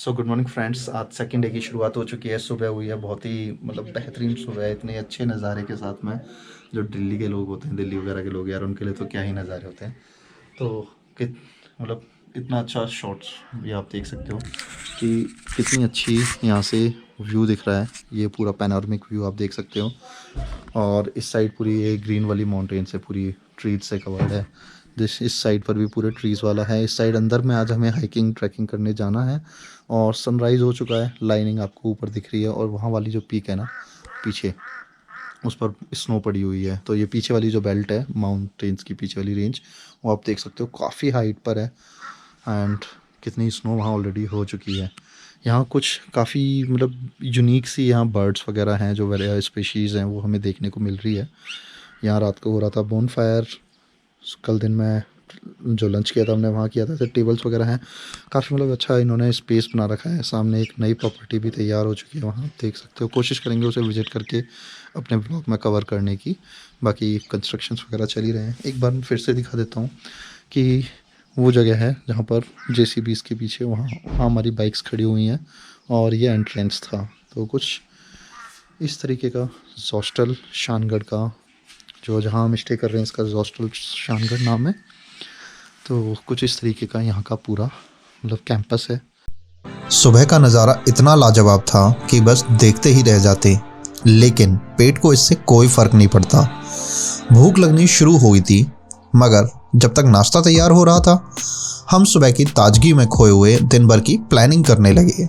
Good morning friends. आज second day की शुरुआत हो चुकी है। सुबह हुई है, बहुत ही बेहतरीन सुबह है, इतने अच्छे नज़ारे के साथ में। जो दिल्ली के लोग होते हैं, दिल्ली वगैरह के लोग यार, उनके लिए तो क्या ही नज़ारे होते हैं। तो कित मतलब इतना अच्छा शॉट्स भी आप देख सकते हो कि कितनी अच्छी यहाँ से व्यू दिख रहा है। ये पूरा पैनोरामिक व्यू आप देख सकते हो। और इस साइड पूरी ये ग्रीन वाली माउंटेन से पूरी ट्रीज से कवर्ड है। इस साइड पर भी पूरे ट्रीज़ वाला है। इस साइड अंदर में आज हमें हाइकिंग ट्रैकिंग करने जाना है। और सनराइज़ हो चुका है, लाइनिंग आपको ऊपर दिख रही है। और वहाँ वाली जो पीक है ना पीछे, उस पर स्नो पड़ी हुई है। तो ये पीछे वाली जो बेल्ट है माउंटेन्स की पीछे वाली रेंज, वो आप देख सकते हो काफ़ी हाइट पर है। एंड कितनी स्नो वहाँ ऑलरेडी हो चुकी है। यहाँ कुछ काफ़ी यूनिक सी यहाँ बर्ड्स वगैरह हैं, जो वेरिया स्पीशीज़ हैं, वो हमें देखने को मिल रही है। यहाँ रात को हो रहा था बोन फायर। कल दिन में जो लंच किया था हमने वहाँ किया था। तो टेबल्स वगैरह हैं काफ़ी, अच्छा इन्होंने स्पेस बना रखा है। सामने एक नई प्रॉपर्टी भी तैयार हो चुकी है, वहाँ देख सकते हो। कोशिश करेंगे उसे विज़िट करके अपने ब्लॉग में कवर करने की। बाकी कंस्ट्रक्शंस वगैरह चल ही रहे हैं। एक बार मैं फिर से दिखा देता हूँ कि वो जगह है जहाँ पर JCBs के पीछे वहाँ हमारी बाइक्स खड़ी हुई हैं। और ये एंट्रेंस था। तो कुछ इस तरीके का हॉस्टल शानगढ़ का, जो जहाँ हम स्टे कर रहे हैं, इसका हॉस्टल शानगढ़ नाम है। तो कुछ इस तरीके का यहाँ का पूरा कैंपस है। सुबह का नज़ारा इतना लाजवाब था कि बस देखते ही रह जाते, लेकिन पेट को इससे कोई फ़र्क नहीं पड़ता। भूख लगनी शुरू हुई थी, मगर जब तक नाश्ता तैयार हो रहा था, हम सुबह की ताजगी में खोए हुए दिन भर की प्लानिंग करने लगे।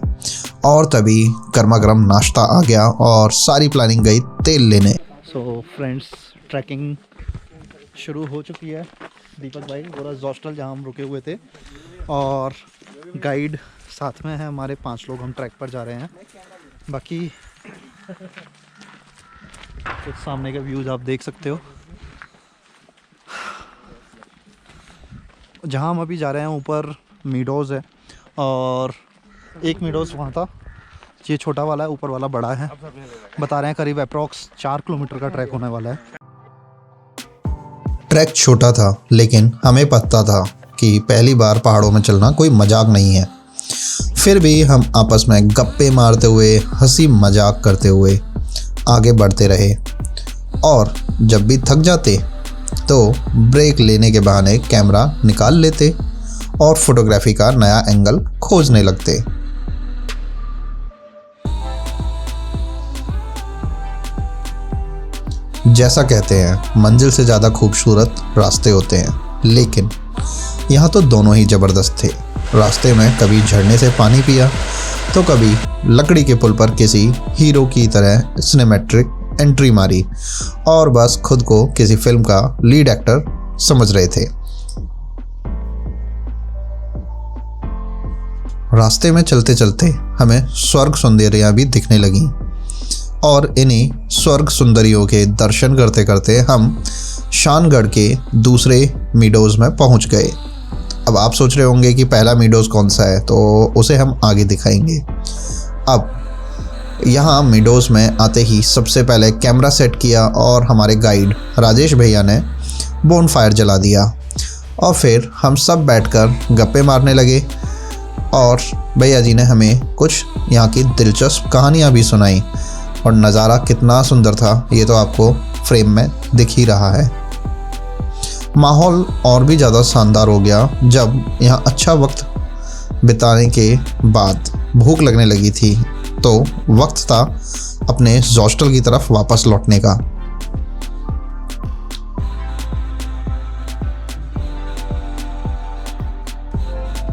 और तभी गर्मा गर्म नाश्ता आ गया और सारी प्लानिंग गई तेल लेने। सो फ्रेंड्स, ट्रैकिंग शुरू हो चुकी है। दीपक भाई पूरा हॉस्टल जहाँ हम रुके हुए थे, और गाइड साथ में है हमारे। 5 लोग हम ट्रैक पर जा रहे हैं। बाकी कुछ सामने के व्यूज़ आप देख सकते हो। जहाँ हम अभी जा रहे हैं ऊपर मीडोज़ है, और एक मीडोज़ वहाँ था। ये छोटा वाला है, ऊपर वाला बड़ा है। बता रहे हैं करीब अप्रॉक्स 4 किलोमीटर का ट्रैक होने वाला है। ट्रैक छोटा था, लेकिन हमें पता था कि पहली बार पहाड़ों में चलना कोई मजाक नहीं है। फिर भी हम आपस में गप्पे मारते हुए, हंसी मजाक करते हुए आगे बढ़ते रहे। और जब भी थक जाते तो ब्रेक लेने के बहाने कैमरा निकाल लेते और फोटोग्राफी का नया एंगल खोजने लगते। जैसा कहते हैं, मंजिल से ज़्यादा खूबसूरत रास्ते होते हैं, लेकिन यहाँ तो दोनों ही ज़बरदस्त थे। रास्ते में कभी झरने से पानी पिया, तो कभी लकड़ी के पुल पर किसी हीरो की तरह सिनेमैटिक एंट्री मारी, और बस खुद को किसी फिल्म का लीड एक्टर समझ रहे थे। रास्ते में चलते चलते हमें स्वर्ग सुंदरियाँ भी दिखने लगीं, और इन्हीं स्वर्ग सुंदरियों के दर्शन करते करते हम शानगढ़ के दूसरे मीडोज़ में पहुंच गए। अब आप सोच रहे होंगे कि पहला मीडोज़ कौन सा है, तो उसे हम आगे दिखाएंगे। अब यहाँ मीडोज़ में आते ही सबसे पहले कैमरा सेट किया, और हमारे गाइड राजेश भैया ने बोन फायर जला दिया। और फिर हम सब बैठकर गप्पे मारने लगे, और भैया जी ने हमें कुछ यहाँ की दिलचस्प कहानियाँ भी सुनाई। और नज़ारा कितना सुंदर था, ये तो आपको फ्रेम में दिख ही रहा है। माहौल और भी ज़्यादा शानदार हो गया जब यहाँ अच्छा वक्त बिताने के बाद भूख लगने लगी थी। तो वक्त था अपने हॉस्टल की तरफ वापस लौटने का।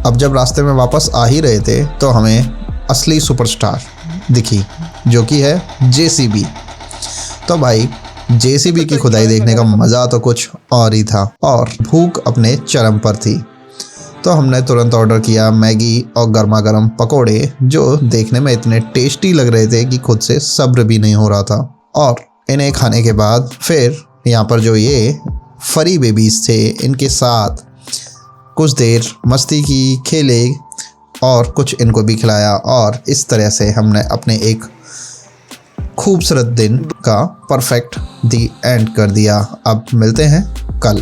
अब जब रास्ते में वापस आ ही रहे थे, तो हमें असली सुपरस्टार दिखी, जो कि है JCB। तो भाई JCB की खुदाई देखने का मज़ा तो कुछ और ही था, और भूख अपने चरम पर थी। तो हमने तुरंत ऑर्डर किया मैगी और गर्मा गर्म पकोड़े, जो देखने में इतने टेस्टी लग रहे थे कि खुद से सब्र भी नहीं हो रहा था। और इन्हें खाने के बाद फिर यहाँ पर जो ये फरी बेबीज़ थे, इनके साथ कुछ देर मस्ती की, खेले, और कुछ इनको भी खिलाया। और इस तरह से हमने अपने एक खूबसूरत दिन का परफेक्ट दी एंड कर दिया। अब मिलते हैं कल।